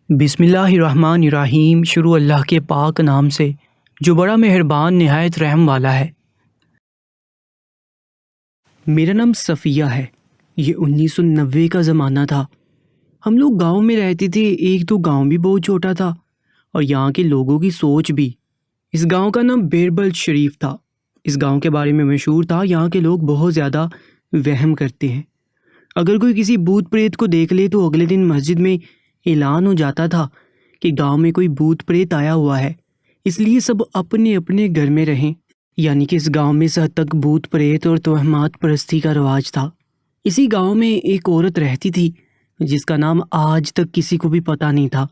بسم اللہ الرحمن الرحیم۔ شروع اللہ کے پاک نام سے جو بڑا مہربان نہایت رحم والا ہے۔ میرا نام صفیہ ہے۔ یہ 1990 کا زمانہ تھا۔ ہم لوگ گاؤں میں رہتے تھے۔ ایک تو گاؤں بھی بہت چھوٹا تھا اور یہاں کے لوگوں کی سوچ بھی۔ اس گاؤں کا نام بیربل شریف تھا۔ اس گاؤں کے بارے میں مشہور تھا، یہاں کے لوگ بہت زیادہ وہم کرتے ہیں۔ اگر کوئی کسی بھوت پریت کو دیکھ لے تو اگلے دن مسجد میں اعلان ہو جاتا تھا کہ گاؤں میں کوئی بھوت پریت آیا ہوا ہے، اس لیے سب اپنے اپنے گھر میں رہیں۔ یعنی کہ اس گاؤں میں اس حد تک بھوت پریت اور توہمات پرستی کا رواج تھا۔ اسی گاؤں میں ایک عورت رہتی تھی جس کا نام آج تک کسی کو بھی پتہ نہیں تھا،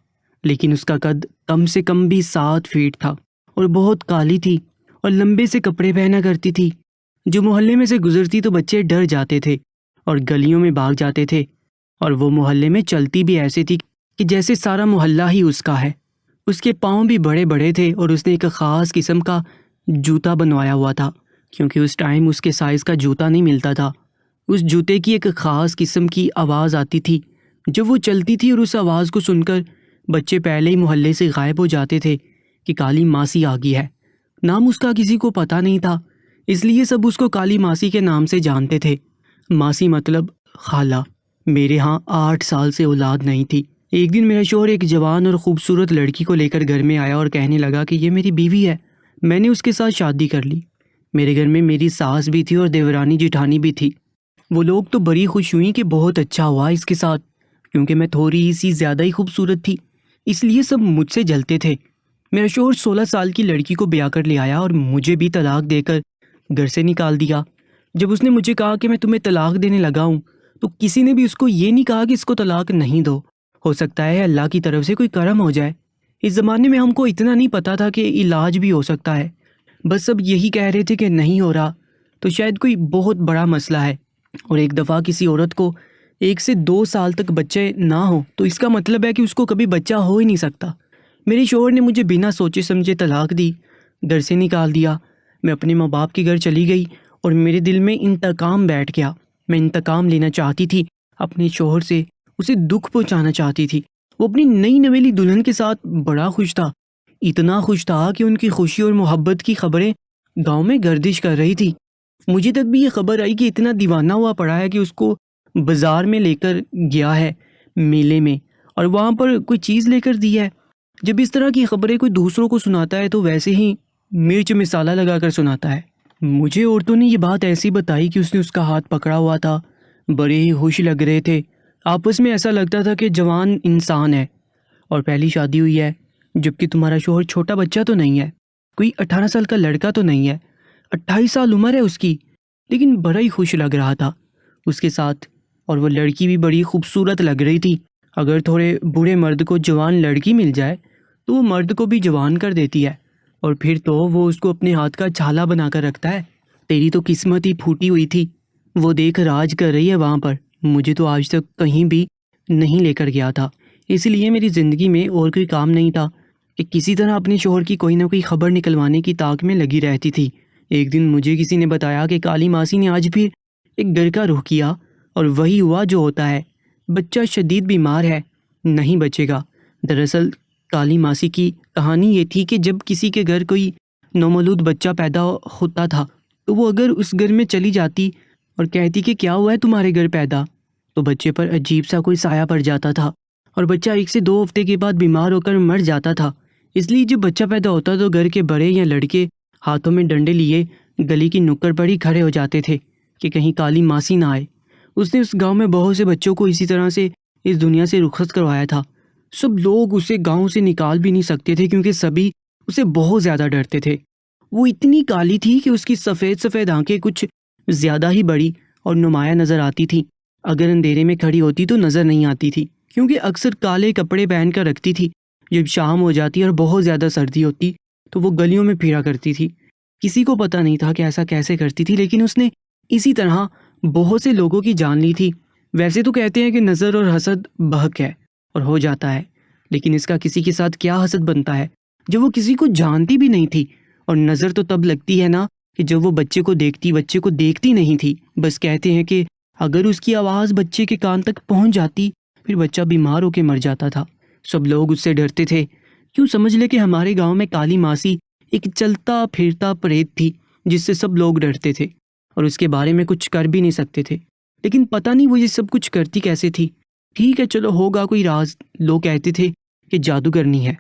لیکن اس کا قد کم سے کم بھی 7 فیٹ تھا اور بہت کالی تھی اور لمبے سے کپڑے پہنا کرتی تھی۔ جو محلے میں سے گزرتی تو بچے ڈر جاتے تھے اور گلیوں میں بھاگ جاتے تھے، اور وہ محلے میں چلتی بھی ایسے تھی کہ جیسے سارا محلہ ہی اس کا ہے۔ اس کے پاؤں بھی بڑے بڑے تھے اور اس نے ایک خاص قسم کا جوتا بنوایا ہوا تھا، کیونکہ اس ٹائم اس کے سائز کا جوتا نہیں ملتا تھا۔ اس جوتے کی ایک خاص قسم کی آواز آتی تھی جب وہ چلتی تھی، اور اس آواز کو سن کر بچے پہلے ہی محلے سے غائب ہو جاتے تھے کہ کالی ماسی آ گئی ہے۔ نام اس کا کسی کو پتہ نہیں تھا، اس لیے سب اس کو کالی ماسی کے نام سے جانتے تھے۔ ماسی مطلب خالہ۔ میرے ہاں 8 سال سے اولاد نہیں تھی۔ ایک دن میرا شوہر ایک جوان اور خوبصورت لڑکی کو لے کر گھر میں آیا اور کہنے لگا کہ یہ میری بیوی ہے۔ میں نے اس کے ساتھ شادی کر لی۔ میرے گھر میں میری ساس بھی تھی اور دیورانی جیٹھانی بھی تھی۔ وہ لوگ تو بڑی خوش ہوئیں کہ بہت اچھا ہوا اس کے ساتھ، کیونکہ میں تھوڑی سی زیادہ ہی خوبصورت تھی، اس لیے سب مجھ سے جلتے تھے۔ میرا شوہر 16 سال کی لڑکی کو بیاہ کر لے آیا اور مجھے بھی طلاق دے کر گھر سے نکال دیا۔ جب اس نے مجھے کہا کہ میں تمہیں طلاق دینے لگا ہوں تو کسی نے بھی اس کو یہ نہیں کہا کہ اس کو طلاق نہیں دو، ہو سکتا ہے اللہ کی طرف سے کوئی کرم ہو جائے۔ اس زمانے میں ہم کو اتنا نہیں پتا تھا کہ علاج بھی ہو سکتا ہے، بس سب یہی کہہ رہے تھے کہ نہیں ہو رہا تو شاید کوئی بہت بڑا مسئلہ ہے۔ اور ایک دفعہ کسی عورت کو 1 سے 2 سال تک بچے نہ ہو تو اس کا مطلب ہے کہ اس کو کبھی بچہ ہو ہی نہیں سکتا۔ میرے شوہر نے مجھے بنا سوچے سمجھے طلاق دی، گھر سے نکال دیا۔ میں اپنے ماں باپ کے گھر چلی گئی اور میرے دل میں انتقام بیٹھ گیا۔ میں انتقام لینا چاہتی تھی اپنے شوہر سے، اسے دکھ پہنچانا چاہتی تھی۔ وہ اپنی نئی نویلی دلہن کے ساتھ بڑا خوش تھا، اتنا خوش تھا کہ ان کی خوشی اور محبت کی خبریں گاؤں میں گردش کر رہی تھی۔ مجھے تک بھی یہ خبر آئی کہ اتنا دیوانہ ہوا پڑا ہے کہ اس کو بازار میں لے کر گیا ہے، میلے میں، اور وہاں پر کوئی چیز لے کر دی ہے۔ جب اس طرح کی خبریں کوئی دوسروں کو سناتا ہے تو ویسے ہی مرچ مسالہ لگا کر سناتا ہے۔ مجھے عورتوں نے یہ بات ایسی بتائی کہ اس نے اس کا ہاتھ پکڑا ہوا تھا، بڑے ہی خوش لگ رہے تھے، آپس میں ایسا لگتا تھا کہ جوان انسان ہے اور پہلی شادی ہوئی ہے، جبکہ تمہارا شوہر چھوٹا بچہ تو نہیں ہے، کوئی 18 سال کا لڑکا تو نہیں ہے، 28 سال عمر ہے اس کی، لیکن بڑا ہی خوش لگ رہا تھا اس کے ساتھ۔ اور وہ لڑکی بھی بڑی خوبصورت لگ رہی تھی۔ اگر تھوڑے بوڑھے مرد کو جوان لڑکی مل جائے تو وہ مرد کو بھی جوان کر دیتی ہے، اور پھر تو وہ اس کو اپنے ہاتھ کا چھالا بنا کر رکھتا ہے۔ تیری تو قسمت ہی پھوٹی ہوئی تھی، وہ دیکھ راج کر رہی ہے وہاں پر۔ مجھے تو آج تک کہیں بھی نہیں لے کر گیا تھا، اس لیے میری زندگی میں اور کوئی کام نہیں تھا کہ کسی طرح اپنے شوہر کی کوئی نہ کوئی خبر نکلوانے کی طاق میں لگی رہتی تھی۔ ایک دن مجھے کسی نے بتایا کہ کالی ماسی نے آج پھر ایک گھر کا رخ کیا، اور وہی ہوا جو ہوتا ہے، بچہ شدید بیمار ہے، نہیں بچے گا۔ دراصل کالی ماسی کی کہانی یہ تھی کہ جب کسی کے گھر کوئی نومولود بچہ پیدا ہوتا تھا تو وہ اگر اس گھر میں چلی جاتی اور کہتی کہ کیا ہوا ہے تمہارے گھر پیدا، تو بچے پر عجیب سا کوئی سایہ پڑ جاتا تھا اور بچہ 1 سے 2 ہفتے کے بعد بیمار ہو کر مر جاتا تھا۔ اس لیے جب بچہ پیدا ہوتا تو گھر کے بڑے یا لڑکے ہاتھوں میں ڈنڈے لیے گلی کی نکڑ پر ہی کھڑے ہو جاتے تھے کہ کہیں کالی ماسی نہ آئے۔ اس نے اس گاؤں میں بہت سے بچوں کو اسی طرح سے اس دنیا سے رخصت کروایا تھا۔ سب لوگ اسے گاؤں سے نکال بھی نہیں سکتے تھے کیونکہ سبھی اسے بہت زیادہ ڈرتے تھے۔ وہ اتنی کالی تھی کہ اس کی سفید سفید آنکھیں کچھ زیادہ ہی بڑی اور نمایاں نظر آتی تھیں۔ اگر اندھیرے میں کھڑی ہوتی تو نظر نہیں آتی تھی، کیونکہ اکثر کالے کپڑے پہن کر رکھتی تھی۔ جب شام ہو جاتی اور بہت زیادہ سردی ہوتی تو وہ گلیوں میں پھرا کرتی تھی۔ کسی کو پتہ نہیں تھا کہ ایسا کیسے کرتی تھی، لیکن اس نے اسی طرح بہت سے لوگوں کی جان لی تھی۔ ویسے تو کہتے ہیں کہ نظر اور حسد بہک ہے اور ہو جاتا ہے، لیکن اس کا کسی کے ساتھ کیا حسد بنتا ہے جب وہ کسی کو جانتی بھی نہیں تھی؟ اور نظر تو تب لگتی ہے نا کہ جب وہ بچے کو دیکھتی نہیں تھی۔ بس کہتے ہیں کہ اگر اس کی آواز بچے کے کان تک پہنچ جاتی پھر بچہ بیمار ہو کے مر جاتا تھا۔ سب لوگ اس سے ڈرتے تھے۔ کیوں سمجھ لے کہ ہمارے گاؤں میں کالی ماسی ایک چلتا پھرتا پریت تھی جس سے سب لوگ ڈرتے تھے اور اس کے بارے میں کچھ کر بھی نہیں سکتے تھے۔ لیکن پتہ نہیں وہ یہ سب کچھ کرتی کیسے تھی۔ ٹھیک ہے چلو ہوگا کوئی راز، لوگ کہتے تھے کہ جادو کرنی ہے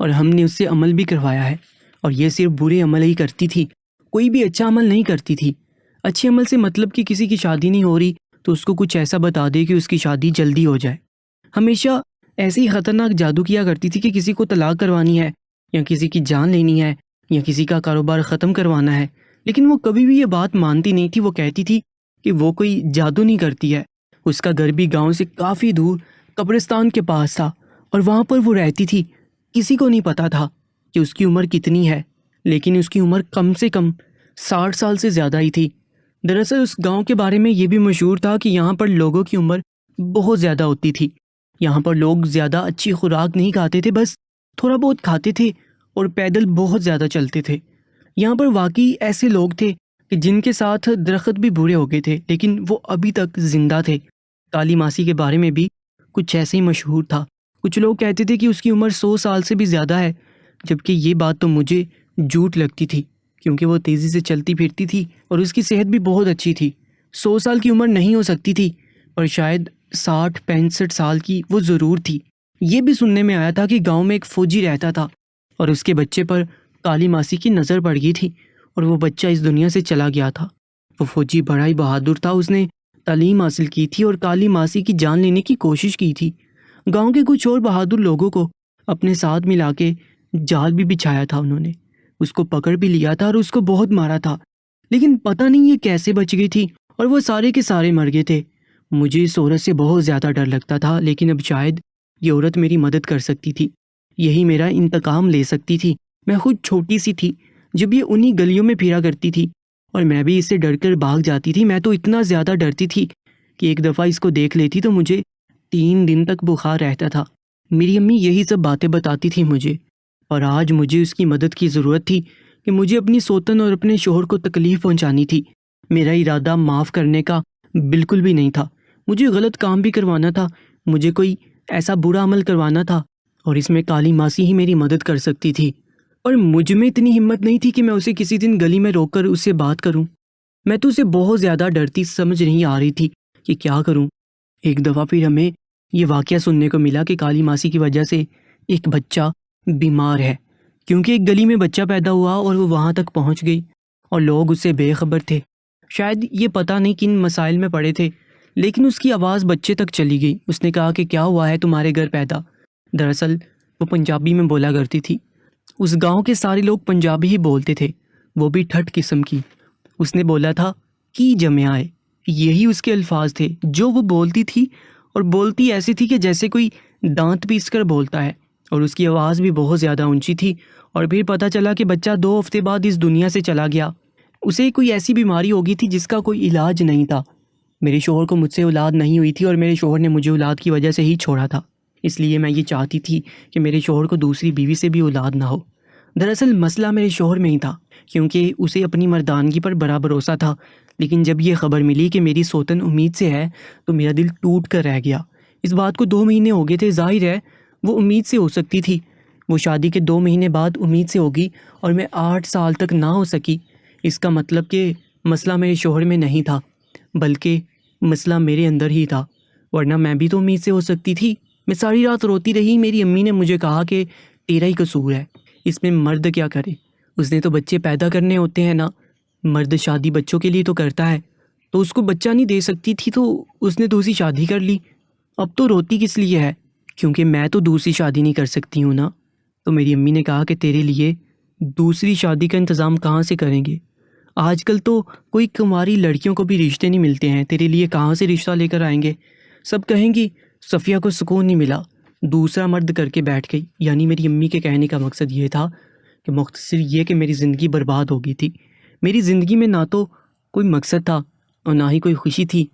اور ہم نے اس سے عمل بھی کروایا ہے، اور یہ صرف برے عمل ہی کرتی تھی، کوئی بھی اچھا عمل نہیں کرتی تھی۔ اچھے عمل سے مطلب کہ کسی کی شادی نہیں ہو رہی تو اس کو کچھ ایسا بتا دے کہ اس کی شادی جلدی ہو جائے۔ ہمیشہ ایسی خطرناک جادو کیا کرتی تھی کہ کسی کو طلاق کروانی ہے یا کسی کی جان لینی ہے یا کسی کا کاروبار ختم کروانا ہے، لیکن وہ کبھی بھی یہ بات مانتی نہیں تھی۔ وہ کہتی تھی کہ وہ کوئی جادو نہیں کرتی ہے۔ اس کا گھر بھی گاؤں سے کافی دور قبرستان کے پاس تھا اور وہاں پر وہ رہتی تھی۔ کسی کو نہیں پتا تھا کہ اس کی عمر کتنی ہے، لیکن اس کی عمر کم سے کم 60 سال سے زیادہ ہی تھی۔ دراصل اس گاؤں کے بارے میں یہ بھی مشہور تھا کہ یہاں پر لوگوں کی عمر بہت زیادہ ہوتی تھی۔ یہاں پر لوگ زیادہ اچھی خوراک نہیں کھاتے تھے، بس تھوڑا بہت کھاتے تھے اور پیدل بہت زیادہ چلتے تھے۔ یہاں پر واقعی ایسے لوگ تھے کہ جن کے ساتھ درخت بھی بوڑھے ہو گئے تھے لیکن وہ ابھی تک زندہ تھے۔ کالی ماسی کے بارے میں بھی کچھ ایسے ہی مشہور تھا۔ کچھ لوگ کہتے تھے کہ اس کی عمر 100 سال سے بھی زیادہ ہے، جبکہ یہ بات تو مجھے جھوٹ لگتی تھی کیونکہ وہ تیزی سے چلتی پھرتی تھی اور اس کی صحت بھی بہت اچھی تھی۔ 100 سال کی عمر نہیں ہو سکتی تھی، پر شاید 60-65 سال کی وہ ضرور تھی۔ یہ بھی سننے میں آیا تھا کہ گاؤں میں ایک فوجی رہتا تھا اور اس کے بچے پر کالی ماسی کی نظر پڑ گئی تھی اور وہ بچہ اس دنیا سے چلا گیا تھا۔ وہ فوجی بڑا ہی بہادر تھا، اس نے تعلیم حاصل کی تھی اور کالی ماسی کی جان لینے کی کوشش کی تھی۔ گاؤں کے کچھ اور بہادر لوگوں کو اپنے ساتھ ملا کے جال بھی بچھایا تھا، انہوں نے اس کو پکڑ بھی لیا تھا اور اس کو بہت مارا تھا، لیکن پتہ نہیں یہ کیسے بچ گئی تھی اور وہ سارے کے سارے مر گئے تھے۔ مجھے اس عورت سے بہت زیادہ ڈر لگتا تھا، لیکن اب شاید یہ عورت میری مدد کر سکتی تھی، یہی میرا انتقام لے سکتی تھی۔ میں خود چھوٹی سی تھی جب یہ انہی گلیوں میں پھرا کرتی تھی اور میں بھی اس سے ڈر کر بھاگ جاتی تھی۔ میں تو اتنا زیادہ ڈرتی تھی کہ ایک دفعہ اس کو دیکھ لیتی تو مجھے 3 دن تک بخار رہتا تھا۔ میری امی یہی سب باتیں بتاتی تھی مجھے، اور آج مجھے اس کی مدد کی ضرورت تھی کہ مجھے اپنی سوتن اور اپنے شوہر کو تکلیف پہنچانی تھی۔ میرا ارادہ معاف کرنے کا بالکل بھی نہیں تھا، مجھے غلط کام بھی کروانا تھا، مجھے کوئی ایسا برا عمل کروانا تھا اور اس میں کالی ماسی ہی میری مدد کر سکتی تھی۔ اور مجھ میں اتنی ہمت نہیں تھی کہ میں اسے کسی دن گلی میں روک کر اس سے بات کروں۔ میں تو اسے بہت زیادہ ڈرتی، سمجھ نہیں آ رہی تھی کہ کیا کروں۔ ایک دفعہ پھر ہمیں یہ واقعہ سننے کو ملا کہ کالی ماسی کی وجہ سے ایک بچہ بیمار ہے، کیونکہ ایک گلی میں بچہ پیدا ہوا اور وہ وہاں تک پہنچ گئی اور لوگ اس سے بے خبر تھے۔ شاید یہ پتہ نہیں کن مسائل میں پڑے تھے، لیکن اس کی آواز بچے تک چلی گئی۔ اس نے کہا کہ کیا ہوا ہے تمہارے گھر پیدا؟ دراصل وہ پنجابی میں بولا کرتی تھی۔ اس گاؤں کے سارے لوگ پنجابی ہی بولتے تھے، وہ بھی ٹھٹ قسم کی۔ اس نے بولا تھا کی جمیا ہے، یہی اس کے الفاظ تھے جو وہ بولتی تھی، اور بولتی ایسی تھی کہ جیسے کوئی دانت پیس کر بولتا ہے، اور اس کی آواز بھی بہت زیادہ اونچی تھی۔ اور پھر پتہ چلا کہ بچہ 2 ہفتے بعد اس دنیا سے چلا گیا۔ اسے کوئی ایسی بیماری ہو گئی تھی جس کا کوئی علاج نہیں تھا۔ میرے شوہر کو مجھ سے اولاد نہیں ہوئی تھی اور میرے شوہر نے مجھے اولاد کی وجہ سے ہی چھوڑا تھا، اس لیے میں یہ چاہتی تھی کہ میرے شوہر کو دوسری بیوی سے بھی اولاد نہ ہو۔ دراصل مسئلہ میرے شوہر میں ہی تھا، کیونکہ اسے اپنی مردانگی پر بڑا بھروسہ تھا، لیکن جب یہ خبر ملی کہ میری سوتن امید سے ہے تو میرا دل ٹوٹ کر رہ گیا۔ اس بات کو 2 مہینے ہو گئے تھے، ظاہر ہے وہ امید سے ہو سکتی تھی، وہ شادی کے 2 مہینے بعد امید سے ہوگی اور میں 8 سال تک نہ ہو سکی۔ اس کا مطلب کہ مسئلہ میرے شوہر میں نہیں تھا، بلکہ مسئلہ میرے اندر ہی تھا، ورنہ میں بھی تو امید سے ہو سکتی تھی۔ میں ساری رات روتی رہی۔ میری امی نے مجھے کہا کہ تیرا ہی قصور ہے، اس میں مرد کیا کرے، اس نے تو بچے پیدا کرنے ہوتے ہیں نا، مرد شادی بچوں کے لیے تو کرتا ہے، تو اس کو بچہ نہیں دے سکتی تھی تو اس نے دوسری شادی کر لی۔ اب تو روتی کس لیے ہے، کیونکہ میں تو دوسری شادی نہیں کر سکتی ہوں نا۔ تو میری امی نے کہا کہ تیرے لیے دوسری شادی کا انتظام کہاں سے کریں گے، آج کل تو کوئی کماری لڑکیوں کو بھی رشتے نہیں ملتے ہیں، تیرے لیے کہاں سے رشتہ لے کر آئیں گے، سب کہیں گی صفیہ کو سکون نہیں ملا، دوسرا مرد کر کے بیٹھ گئی۔ یعنی میری امی کے کہنے کا مقصد یہ تھا کہ مختصر یہ کہ میری زندگی برباد ہو گئی تھی، میری زندگی میں نہ تو کوئی مقصد تھا اور نہ ہی کوئی خوشی تھی۔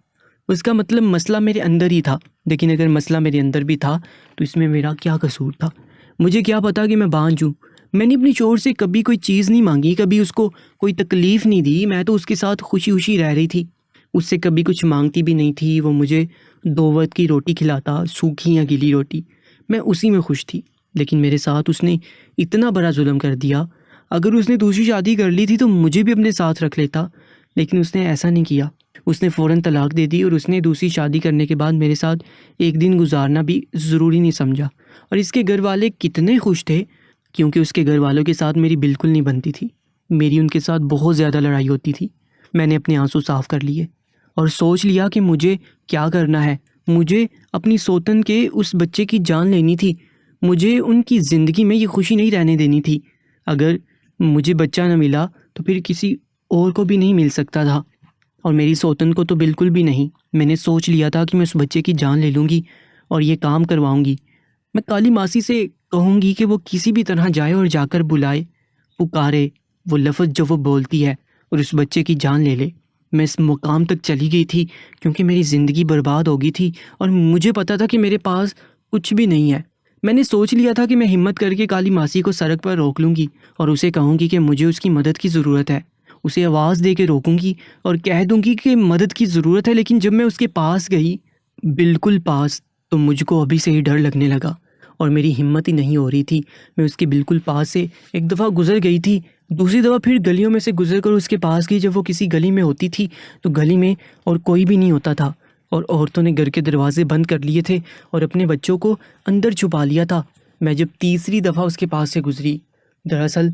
اس کا مطلب مسئلہ میرے اندر ہی تھا، لیکن اگر مسئلہ میرے اندر بھی تھا تو اس میں میرا کیا قصور تھا؟ مجھے کیا پتا کہ میں بانجھ ہوں؟ میں نے اپنی شوہر سے کبھی کوئی چیز نہیں مانگی، کبھی اس کو کوئی تکلیف نہیں دی، میں تو اس کے ساتھ خوشی خوشی رہ رہی تھی، اس سے کبھی کچھ مانگتی بھی نہیں تھی۔ وہ مجھے 2 وقت کی روٹی کھلاتا، سوکھی یا گیلی روٹی۔ میں اسی میں خوش تھی، لیکن میرے ساتھ اس نے اتنا بڑا ظلم کر دیا۔ اگر اس نے دوسری شادی کر لی تھی تو مجھے بھی اپنے ساتھ رکھ لیتا، لیکن اس نے ایسا نہیں کیا۔ اس نے فوراً طلاق دے دی اور اس نے دوسری شادی کرنے کے بعد میرے ساتھ ایک دن گزارنا بھی ضروری نہیں سمجھا۔ اور اس کے گھر والے کتنے خوش تھے، کیونکہ اس کے گھر والوں کے ساتھ میری بالکل نہیں بنتی تھی، میری ان کے ساتھ بہت زیادہ لڑائی ہوتی تھی۔ میں نے اپنے آنسو صاف کر لیے اور سوچ لیا کہ مجھے کیا کرنا ہے۔ مجھے اپنی سوتن کے اس بچے کی جان لینی تھی، مجھے ان کی زندگی میں یہ خوشی نہیں رہنے دینی تھی۔ اگر مجھے بچہ نہ ملا تو پھر کسی اور کو بھی نہیں مل سکتا تھا، اور میری سوتن کو تو بالکل بھی نہیں۔ میں نے سوچ لیا تھا کہ میں اس بچے کی جان لے لوں گی اور یہ کام کرواؤں گی۔ میں کالی ماسی سے کہوں گی کہ وہ کسی بھی طرح جائے اور جا کر بلائے، پکارے وہ لفظ جو وہ بولتی ہے اور اس بچے کی جان لے لے۔ میں اس مقام تک چلی گئی تھی کیونکہ میری زندگی برباد ہو گئی تھی اور مجھے پتا تھا کہ میرے پاس کچھ بھی نہیں ہے۔ میں نے سوچ لیا تھا کہ میں ہمت کر کے کالی ماسی کو سڑک پر روک لوں گی اور اسے کہوں گی کہ مجھے اس کی مدد کی ضرورت ہے، اسے آواز دے کے روکوں گی اور کہہ دوں گی کہ مدد کی ضرورت ہے۔ لیکن جب میں اس کے پاس گئی، بالکل پاس، تو مجھ کو ابھی سے ہی ڈر لگنے لگا اور میری ہمت ہی نہیں ہو رہی تھی۔ میں اس کے بالکل پاس سے ایک دفعہ گزر گئی تھی، دوسری دفعہ پھر گلیوں میں سے گزر کر اس کے پاس گئی۔ جب وہ کسی گلی میں ہوتی تھی تو گلی میں اور کوئی بھی نہیں ہوتا تھا اور عورتوں نے گھر کے دروازے بند کر لیے تھے اور اپنے بچوں کو اندر چھپا لیا تھا۔ میں جب تیسری دفعہ اس کے پاس سے گزری، دراصل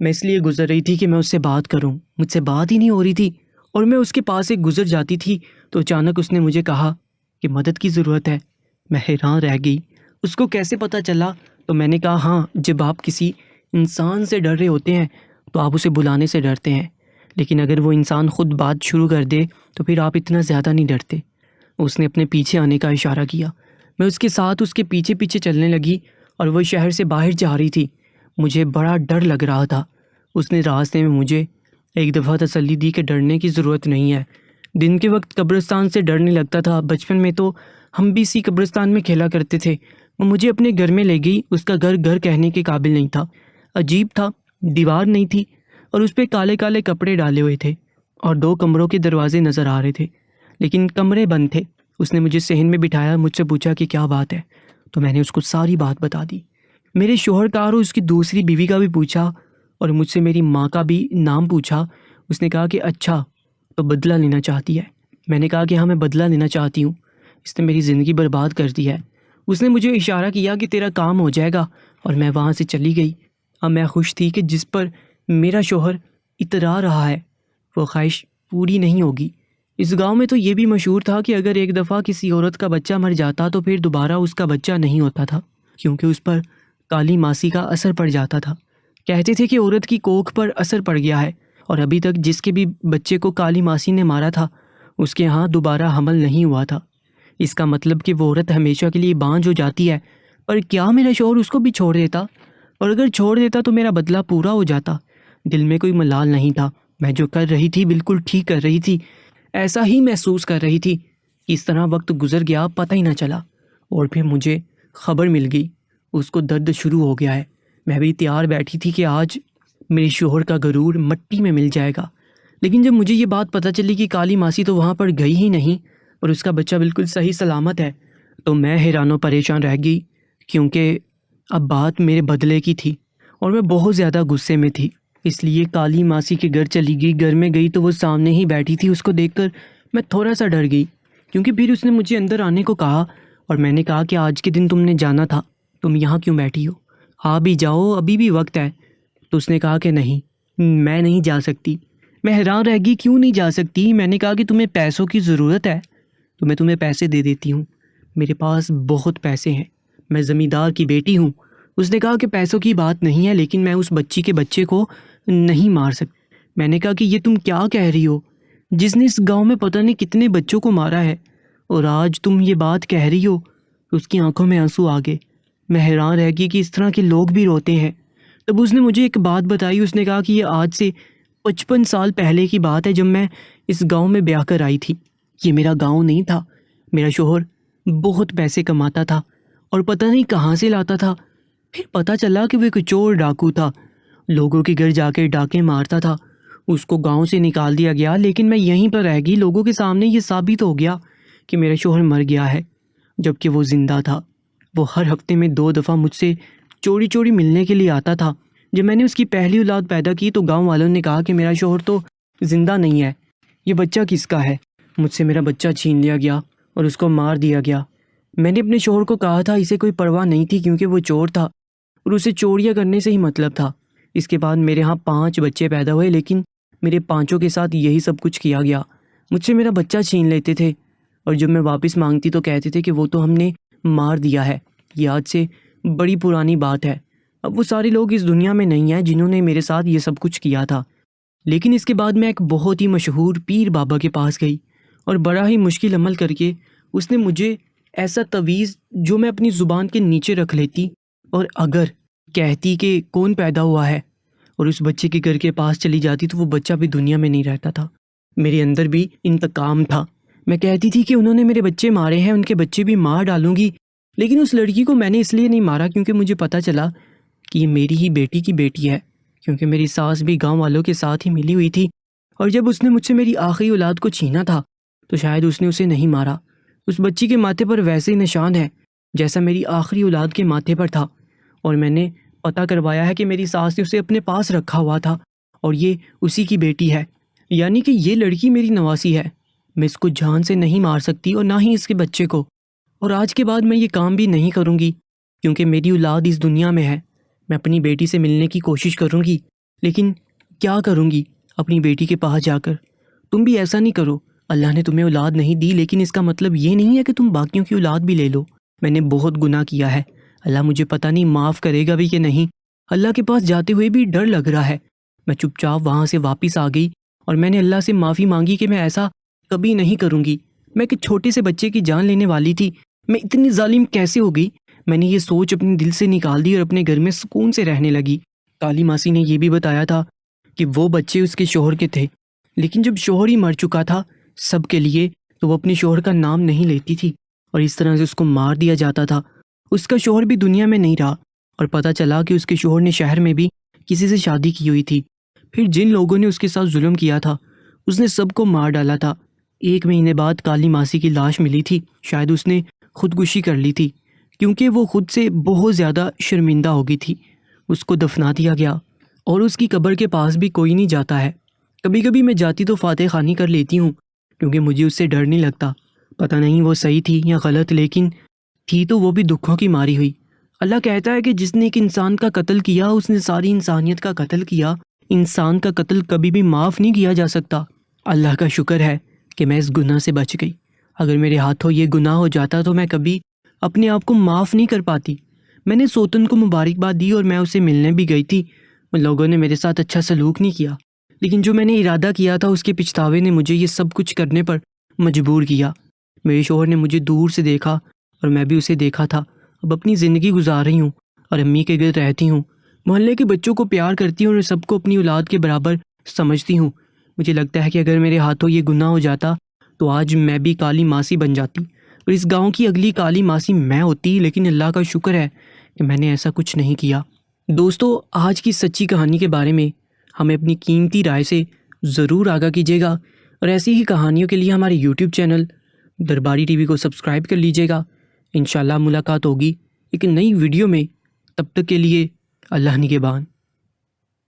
میں اس لیے گزر رہی تھی کہ میں اس سے بات کروں، مجھ سے بات ہی نہیں ہو رہی تھی، اور میں اس کے پاس سے گزر جاتی تھی تو اچانک اس نے مجھے کہا کہ مدد کی ضرورت ہے۔ میں حیران رہ گئی، اس کو کیسے پتہ چلا؟ تو میں نے کہا ہاں، جب آپ کسی انسان سے ڈر رہے ہوتے ہیں تو آپ اسے بلانے سے ڈرتے ہیں، لیکن اگر وہ انسان خود بات شروع کر دے تو پھر آپ اتنا زیادہ نہیں ڈرتے۔ اس نے اپنے پیچھے آنے کا اشارہ کیا، میں اس کے ساتھ اس کے پیچھے پیچھے چلنے لگی اور وہ شہر سے باہر جا رہی تھی۔ مجھے بڑا ڈر لگ رہا تھا۔ اس نے راستے میں مجھے ایک دفعہ تسلی دی کہ ڈرنے کی ضرورت نہیں ہے۔ دن کے وقت قبرستان سے ڈر نہیں لگتا تھا، بچپن میں تو ہم بھی اسی قبرستان میں کھیلا کرتے تھے۔ وہ مجھے اپنے گھر میں لے گئی، اس کا گھر گھر کہنے کے قابل نہیں تھا، عجیب تھا، دیوار نہیں تھی اور اس پہ کالے کالے کپڑے ڈالے ہوئے تھے اور 2 کمروں کے دروازے نظر آ رہے تھے، لیکن کمرے بند تھے۔ اس نے مجھے صحن میں بٹھایا، مجھ سے پوچھا کہ کیا بات ہے، تو میں نے اس کو ساری بات بتا دی۔ میرے شوہر کا اور اس کی دوسری بیوی کا بھی پوچھا اور مجھ سے میری ماں کا بھی نام پوچھا۔ اس نے کہا کہ اچھا تو بدلہ لینا چاہتی ہے۔ میں نے کہا کہ ہاں، میں بدلہ لینا چاہتی ہوں، اس نے میری زندگی برباد کر دی ہے۔ اس نے مجھے اشارہ کیا کہ تیرا کام ہو جائے گا اور میں وہاں سے چلی گئی۔ اب میں خوش تھی کہ جس پر میرا شوہر اترا رہا ہے وہ خواہش پوری نہیں ہوگی۔ اس گاؤں میں تو یہ بھی مشہور تھا کہ اگر ایک دفعہ کسی عورت کا بچہ مر جاتا تو پھر دوبارہ اس کا بچہ نہیں ہوتا تھا، کیونکہ اس پر کالی ماسی کا اثر پڑ جاتا تھا۔ کہتے تھے کہ عورت کی کوکھ پر اثر پڑ گیا ہے اور ابھی تک جس کے بھی بچے کو کالی ماسی نے مارا تھا اس کے ہاں دوبارہ حمل نہیں ہوا تھا۔ اس کا مطلب کہ وہ عورت ہمیشہ کے لیے بانجھ ہو جاتی ہے۔ پر کیا میرا شوہر اس کو بھی چھوڑ دیتا؟ اور اگر چھوڑ دیتا تو میرا بدلہ پورا ہو جاتا۔ دل میں کوئی ملال نہیں تھا، میں جو کر رہی تھی بالکل ٹھیک کر رہی تھی، ایسا ہی محسوس کر رہی تھی۔ اس طرح وقت گزر گیا، پتہ ہی نہ چلا، اور پھر مجھے خبر مل گئی اس کو درد شروع ہو گیا ہے۔ میں بھی تیار بیٹھی تھی کہ آج میرے شوہر کا غرور مٹی میں مل جائے گا، لیکن جب مجھے یہ بات پتہ چلی کہ کالی ماسی تو وہاں پر گئی ہی نہیں اور اس کا بچہ بالکل صحیح سلامت ہے، تو میں حیران و پریشان رہ گئی، کیونکہ اب بات میرے بدلے کی تھی اور میں بہت زیادہ غصے میں تھی۔ اس لیے کالی ماسی کے گھر چلی گئی۔ گھر میں گئی تو وہ سامنے ہی بیٹھی تھی۔ اس کو دیکھ کر میں تھوڑا سا ڈر گئی، کیونکہ پھر اس نے مجھے اندر آنے کو کہا اور میں نے کہا کہ آج کے دن تم نے جانا تھا، تم یہاں کیوں بیٹھی ہو؟ آ بھی جاؤ، ابھی بھی وقت ہے۔ تو اس نے کہا کہ نہیں، میں نہیں جا سکتی۔ میں حیران رہ گئی، کیوں نہیں جا سکتی؟ میں نے کہا کہ تمہیں پیسوں کی ضرورت ہے تو میں تمہیں پیسے دے دیتی ہوں، میرے پاس بہت پیسے ہیں، میں زمیندار کی بیٹی ہوں۔ اس نے کہا کہ پیسوں کی بات نہیں ہے، لیکن میں اس بچی کے بچے کو نہیں مار سکتی۔ میں نے کہا کہ یہ تم کیا کہہ رہی ہو؟ جس نے اس گاؤں میں پتہ نہیں کتنے بچوں کو مارا ہے اور آج تم یہ بات کہہ رہی ہو؟ اس کی آنکھوں میں آنسو آ گئے۔ میں حیران رہ گئی کہ اس طرح کے لوگ بھی روتے ہیں۔ تب اس نے مجھے ایک بات بتائی۔ اس نے کہا کہ یہ آج سے 55 سال پہلے کی بات ہے، جب میں اس گاؤں میں بیاہ کر آئی تھی۔ یہ میرا گاؤں نہیں تھا۔ میرا شوہر بہت پیسے کماتا تھا اور پتہ نہیں کہاں سے لاتا تھا۔ پھر پتہ چلا کہ وہ ایک چور ڈاکو تھا، لوگوں کے گھر جا کے ڈاکے مارتا تھا۔ اس کو گاؤں سے نکال دیا گیا، لیکن میں یہیں پر رہ گئی۔ لوگوں کے سامنے یہ ثابت ہو گیا کہ میرا شوہر مر گیا ہے، جبکہ وہ زندہ تھا۔ وہ ہر ہفتے میں 2 دفعہ مجھ سے چوری چوری ملنے کے لیے آتا تھا۔ جب میں نے اس کی پہلی اولاد پیدا کی تو گاؤں والوں نے کہا کہ میرا شوہر تو زندہ نہیں ہے، یہ بچہ کس کا ہے؟ مجھ سے میرا بچہ چھین لیا گیا اور اس کو مار دیا گیا۔ میں نے اپنے شوہر کو کہا تھا اسے کوئی پرواہ نہیں تھی کیونکہ وہ چور تھا اور اسے چوریاں کرنے سے ہی مطلب تھا۔ اس کے بعد میرے ہاں 5 بچے پیدا ہوئے، لیکن میرے 5 کے ساتھ یہی سب کچھ کیا گیا۔ مجھ سے میرا بچہ چھین لیتے تھے اور جب میں واپس مانگتی تو کہتے تھے کہ وہ تو ہم نے مار دیا ہے۔ یہ آج سے بڑی پرانی بات ہے۔ اب وہ سارے لوگ اس دنیا میں نہیں ہیں جنہوں نے میرے ساتھ یہ سب کچھ کیا تھا۔ لیکن اس کے بعد میں ایک بہت ہی مشہور پیر بابا کے پاس گئی اور بڑا ہی مشکل عمل کر کے اس نے مجھے ایسا تعویذ جو میں اپنی زبان کے نیچے رکھ لیتی اور اگر کہتی کہ کون پیدا ہوا ہے اور اس بچے کے گھر کے پاس چلی جاتی تو وہ بچہ بھی دنیا میں نہیں رہتا تھا۔ میرے اندر بھی انتقام تھا۔ میں کہتی تھی کہ انہوں نے میرے بچے مارے ہیں، ان کے بچے بھی مار ڈالوں گی، لیکن اس لڑکی کو میں نے اس لیے نہیں مارا کیونکہ مجھے پتہ چلا کہ یہ میری ہی بیٹی کی بیٹی ہے، کیونکہ میری ساس بھی گاؤں والوں کے ساتھ ہی ملی ہوئی تھی، اور جب اس نے مجھ سے میری آخری اولاد کو چھینا تھا تو شاید اس نے اسے نہیں مارا۔ اس بچی کے ماتھے پر ویسے ہی نشان ہے جیسا میری آخری اولاد کے ماتھے پر تھا، اور میں نے پتہ کروایا ہے کہ میری ساس نے اسے اپنے پاس رکھا ہوا تھا اور یہ اسی کی بیٹی ہے، یعنی کہ یہ لڑکی میری نواسی ہے۔ میں اس کو جان سے نہیں مار سکتی اور نہ ہی اس کے بچے کو، اور آج کے بعد میں یہ کام بھی نہیں کروں گی کیونکہ میری اولاد اس دنیا میں ہے۔ میں اپنی بیٹی سے ملنے کی کوشش کروں گی، لیکن کیا کروں گی اپنی بیٹی کے پاس جا کر؟ تم بھی ایسا نہیں کرو۔ اللہ نے تمہیں اولاد نہیں دی، لیکن اس کا مطلب یہ نہیں ہے کہ تم باقیوں کی اولاد بھی لے لو۔ میں نے بہت گناہ کیا ہے، اللہ مجھے پتہ نہیں معاف کرے گا بھی کہ نہیں۔ اللہ کے پاس جاتے ہوئے بھی ڈر لگ رہا ہے۔ میں چپ چاپ وہاں سے واپس آ گئی اور میں نے اللہ سے معافی مانگی کہ میں ایسا کبھی نہیں کروں گی۔ میں ایک چھوٹے سے بچے کی جان لینے والی تھی، میں اتنی ظالم کیسے ہو گئی؟ میں نے یہ سوچ اپنے دل سے نکال دی اور اپنے گھر میں سکون سے رہنے لگی۔ کالی ماسی نے یہ بھی بتایا تھا کہ وہ بچے اس کے شوہر کے تھے، لیکن جب شوہر ہی مر چکا تھا سب کے لیے تو وہ اپنے شوہر کا نام نہیں لیتی تھی اور اس طرح سے اس کو مار دیا جاتا تھا۔ اس کا شوہر بھی دنیا میں نہیں رہا اور پتہ چلا کہ اس کے شوہر نے شہر میں بھی کسی سے شادی کی ہوئی تھی۔ پھر جن لوگوں نے اس کے ساتھ ظلم کیا تھا اس نے سب کو مار ڈالا تھا۔ 1 مہینے بعد کالی ماسی کی لاش ملی تھی، شاید اس نے خودکشی کر لی تھی کیونکہ وہ خود سے بہت زیادہ شرمندہ ہو گئی تھی۔ اس کو دفنا دیا گیا اور اس کی قبر کے پاس بھی کوئی نہیں جاتا ہے۔ کبھی کبھی میں جاتی تو فاتح خوانی کر لیتی ہوں کیونکہ مجھے اس سے ڈر نہیں لگتا۔ پتہ نہیں وہ صحیح تھی یا غلط، لیکن تھی تو وہ بھی دکھوں کی ماری ہوئی۔ اللہ کہتا ہے کہ جس نے ایک انسان کا قتل کیا اس نے ساری انسانیت کا قتل کیا۔ انسان کا قتل کبھی بھی معاف نہیں کیا جا سکتا۔ اللہ کا شکر ہے کہ میں اس گناہ سے بچ گئی۔ اگر میرے ہاتھوں یہ گناہ ہو جاتا تو میں کبھی اپنے آپ کو معاف نہیں کر پاتی۔ میں نے سوتن کو مبارکباد دی اور میں اسے ملنے بھی گئی تھی۔ ان لوگوں نے میرے ساتھ اچھا سلوک نہیں کیا، لیکن جو میں نے ارادہ کیا تھا اس کے پچھتاوے نے مجھے یہ سب کچھ کرنے پر مجبور کیا۔ میرے شوہر نے مجھے دور سے دیکھا اور میں بھی اسے دیکھا تھا۔ اب اپنی زندگی گزار رہی ہوں اور امی کے گھر رہتی ہوں، محلے کے بچوں کو پیار کرتی ہوں اور سب کو اپنی اولاد کے برابر سمجھتی ہوں۔ مجھے لگتا ہے کہ اگر میرے ہاتھوں یہ گناہ ہو جاتا تو آج میں بھی کالی ماسی بن جاتی اور اس گاؤں کی اگلی کالی ماسی میں ہوتی، لیکن اللہ کا شکر ہے کہ میں نے ایسا کچھ نہیں کیا۔ دوستو، آج کی سچی کہانی کے بارے میں ہمیں اپنی قیمتی رائے سے ضرور آگاہ کیجیے گا، اور ایسی ہی کہانیوں کے لیے ہمارے یوٹیوب چینل درباری ٹی وی کو سبسکرائب کر لیجیے گا۔ انشاءاللہ ملاقات ہوگی ایک نئی ویڈیو میں، تب تک کے لیے اللہ نگہبان۔